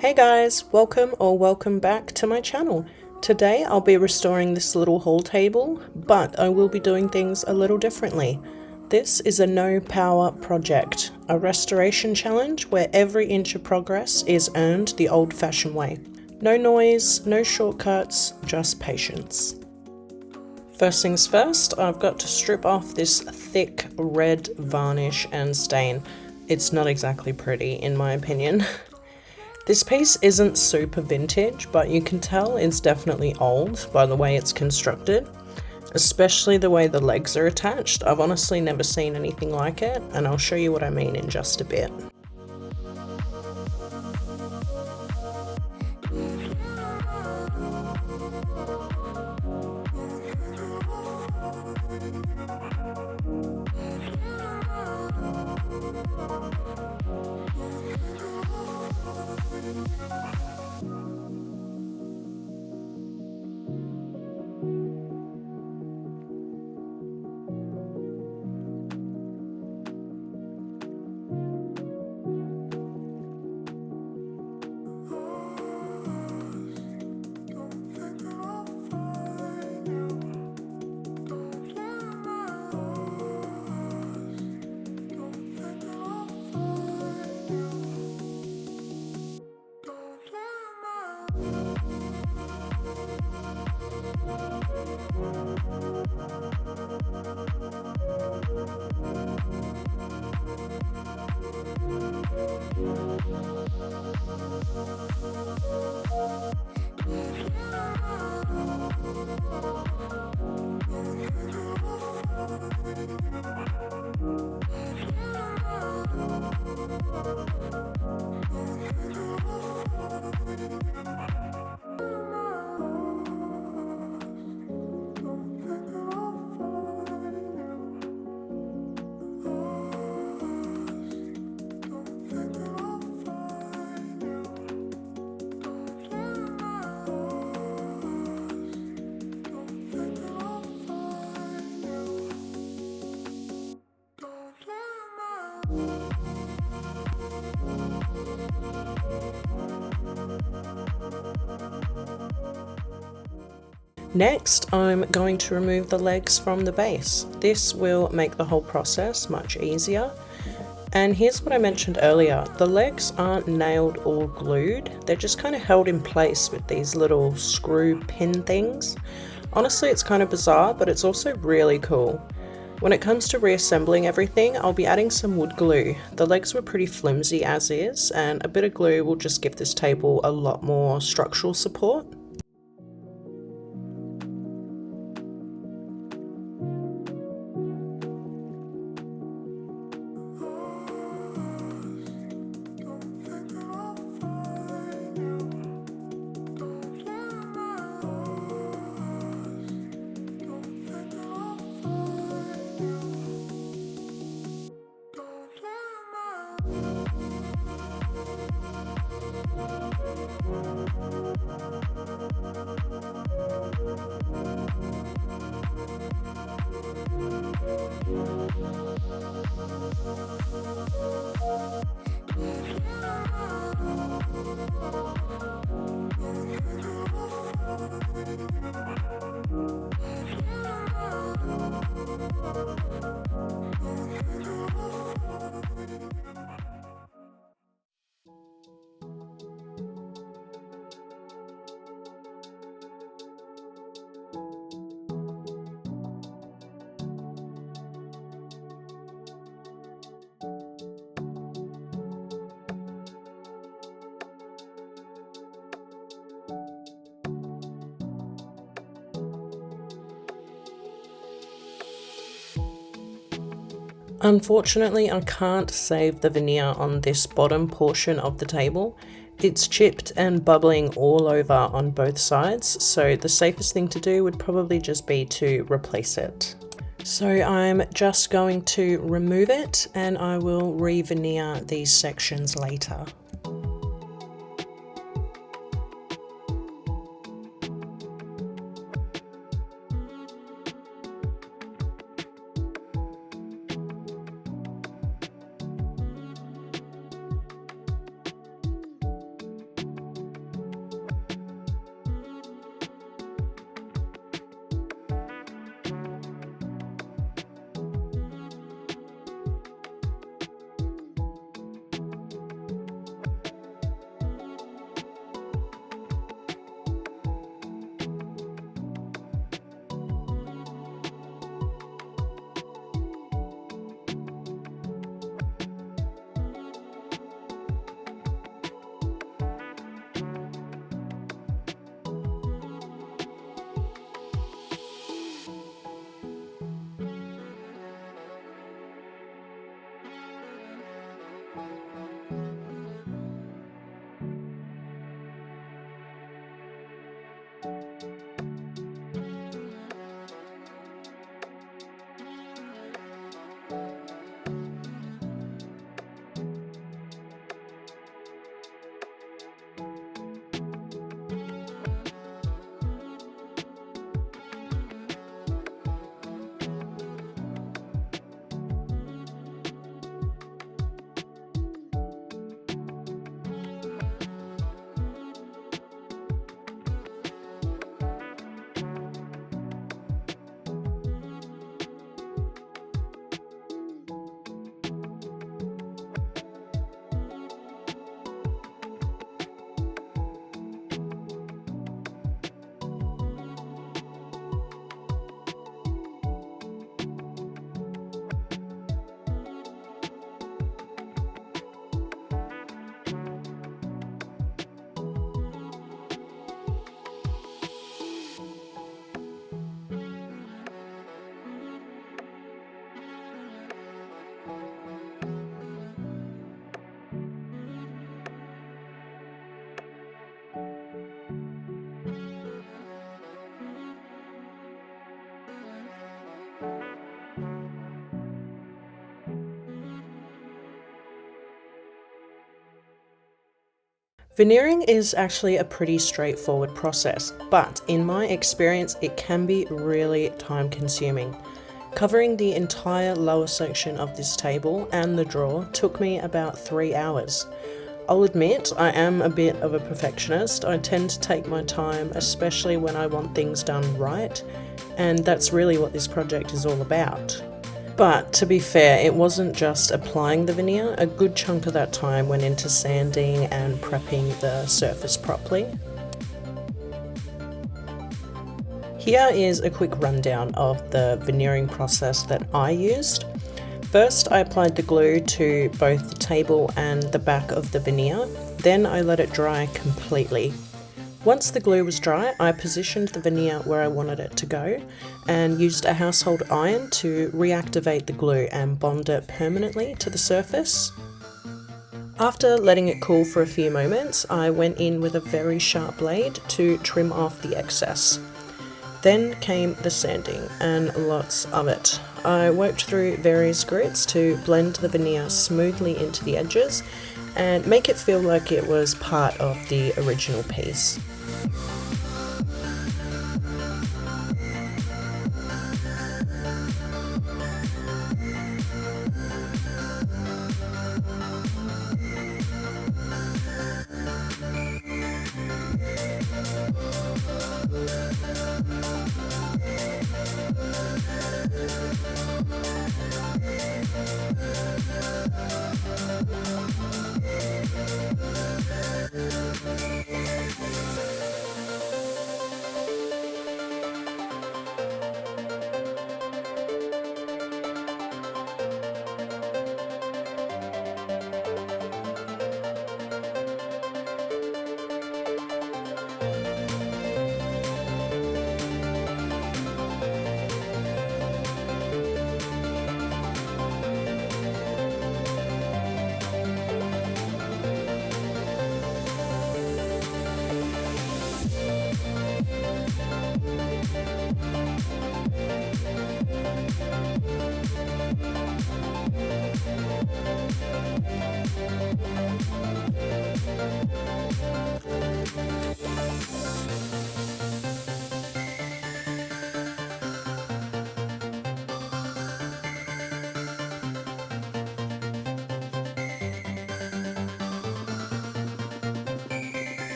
Hey guys, welcome back to my channel. Today I'll be restoring this little hall table, but I will be doing things a little differently. This is a no power project, a restoration challenge where every inch of progress is earned the old fashioned way. No noise, no shortcuts, just patience. First things first, I've got to strip off this thick red varnish and stain. It's not exactly pretty in my opinion. This piece isn't super vintage, but you can tell it's definitely old by the way it's constructed, especially the way the legs are attached. I've honestly never seen anything like it, and I'll show you what I mean in just a bit. Next, I'm going to remove the legs from the base. This will make the whole process much easier. And here's what I mentioned earlier, the legs aren't nailed or glued, they're just kind of held in place with these little screw pin things. Honestly, it's kind of bizarre, but it's also really cool. When it comes to reassembling everything, I'll be adding some wood glue. The legs were pretty flimsy as is, and a bit of glue will just give this table a lot more structural support. Unfortunately, I can't save the veneer on this bottom portion of the table. It's chipped and bubbling all over on both sides, so the safest thing to do would probably just be to replace it. So I'm just going to remove it and I will re-veneer these sections later. Veneering is actually a pretty straightforward process, but in my experience it can be really time consuming. Covering the entire lower section of this table and the drawer took me about 3 hours. I'll admit I am a bit of a perfectionist. I tend to take my time, especially when I want things done right, and that's really what this project is all about. But to be fair, it wasn't just applying the veneer. A good chunk of that time went into sanding and prepping the surface properly. Here is a quick rundown of the veneering process that I used. First, I applied the glue to both the table and the back of the veneer. Then I let it dry completely. Once the glue was dry, I positioned the veneer where I wanted it to go and used a household iron to reactivate the glue and bond it permanently to the surface. After letting it cool for a few moments, I went in with a very sharp blade to trim off the excess. Then came the sanding, and lots of it. I worked through various grits to blend the veneer smoothly into the edges and make it feel like it was part of the original piece.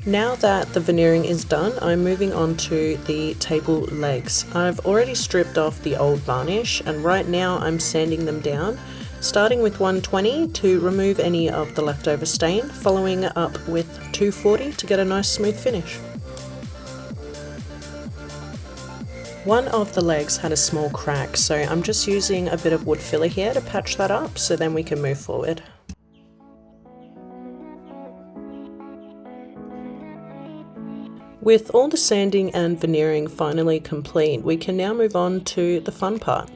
Now that the veneering is done, I'm moving on to the table legs. I've already stripped off the old varnish and right now I'm sanding them down, starting with 120 to remove any of the leftover stain, following it up with 240 to get a nice smooth finish. One of the legs had a small crack, so I'm just using a bit of wood filler here to patch that up so then we can move forward. With all the sanding and veneering finally complete, we can now move on to the fun part.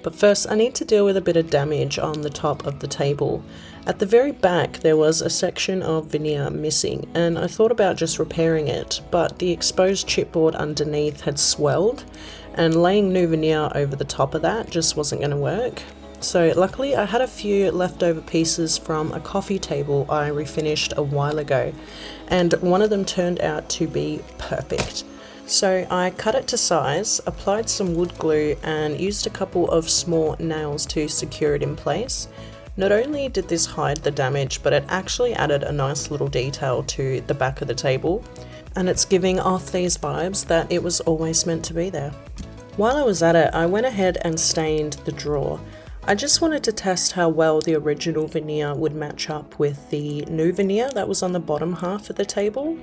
But first I need to deal with a bit of damage on the top of the table. At the very back there was a section of veneer missing, and I thought about just repairing it, but the exposed chipboard underneath had swelled, and laying new veneer over the top of that just wasn't going to work. So luckily I had a few leftover pieces from a coffee table I refinished a while ago, and one of them turned out to be perfect. So I cut it to size, applied some wood glue and used a couple of small nails to secure it in place. Not only did this hide the damage, but it actually added a nice little detail to the back of the table, and it's giving off these vibes that it was always meant to be there. While I was at it, I went ahead and stained the drawer. I just wanted to test how well the original veneer would match up with the new veneer that was on the bottom half of the table.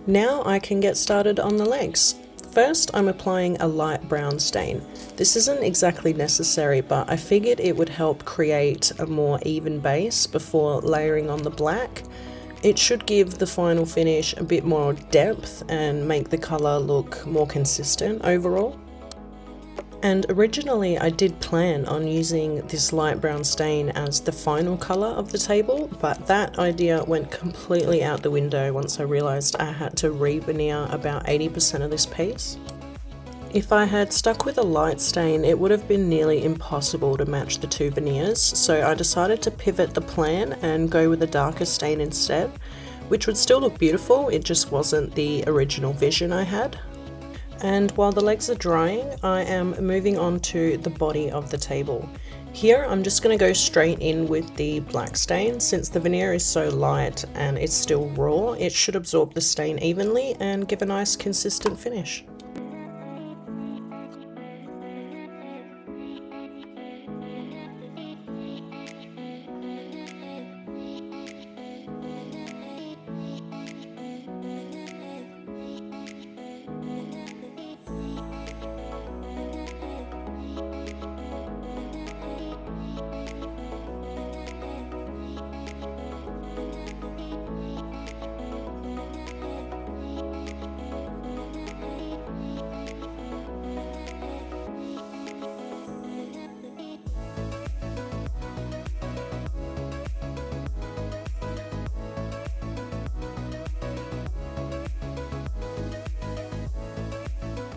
Now I can get started on the legs. First, I'm applying a light brown stain. This isn't exactly necessary, but I figured it would help create a more even base before layering on the black. It should give the final finish a bit more depth and make the colour look more consistent overall. And originally I did plan on using this light brown stain as the final colour of the table, but that idea went completely out the window once I realised I had to re-veneer about 80% of this piece. If I had stuck with a light stain, it would have been nearly impossible to match the two veneers, so I decided to pivot the plan and go with a darker stain instead, which would still look beautiful, it just wasn't the original vision I had. And while the legs are drying, I am moving on to the body of the table. Here I'm just going to go straight in with the black stain. Since the veneer is so light and it's still raw, it should absorb the stain evenly and give a nice consistent finish.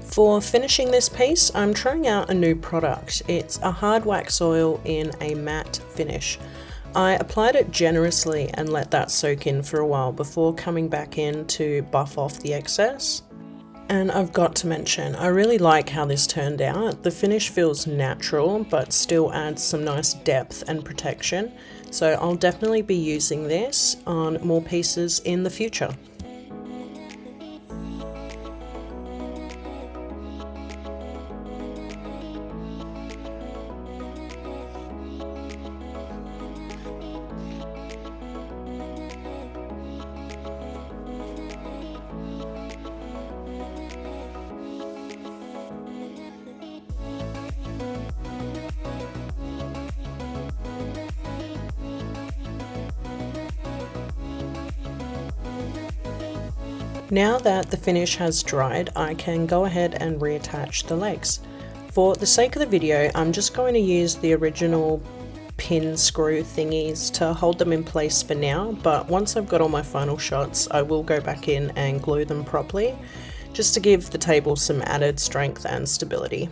For finishing this piece, I'm trying out a new product. It's a hard wax oil in a matte finish. I applied it generously and let that soak in for a while before coming back in to buff off the excess. And I've got to mention, I really like how this turned out. The finish feels natural, but still adds some nice depth and protection. So I'll definitely be using this on more pieces in the future. Now that the finish has dried, I can go ahead and reattach the legs. For the sake of the video, I'm just going to use the original pin screw thingies to hold them in place for now, but once I've got all my final shots, I will go back in and glue them properly, just to give the table some added strength and stability.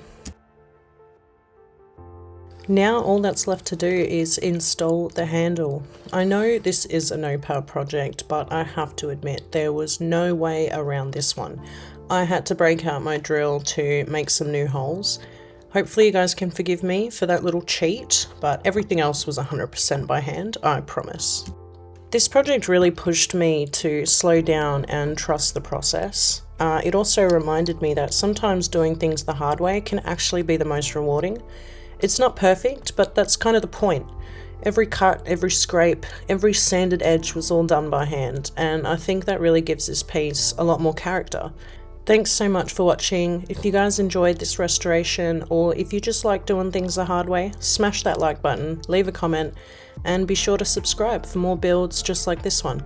Now all that's left to do is install the handle. I know this is a no power project, but I have to admit there was no way around this one. I had to break out my drill to make some new holes. Hopefully you guys can forgive me for that little cheat, but everything else was 100% by hand, I promise. This project really pushed me to slow down and trust the process. It also reminded me that sometimes doing things the hard way can actually be the most rewarding. It's not perfect, but that's kind of the point. Every cut, every scrape, every sanded edge was all done by hand, and I think that really gives this piece a lot more character. Thanks so much for watching. If you guys enjoyed this restoration, or if you just like doing things the hard way, smash that like button, leave a comment, and be sure to subscribe for more builds just like this one.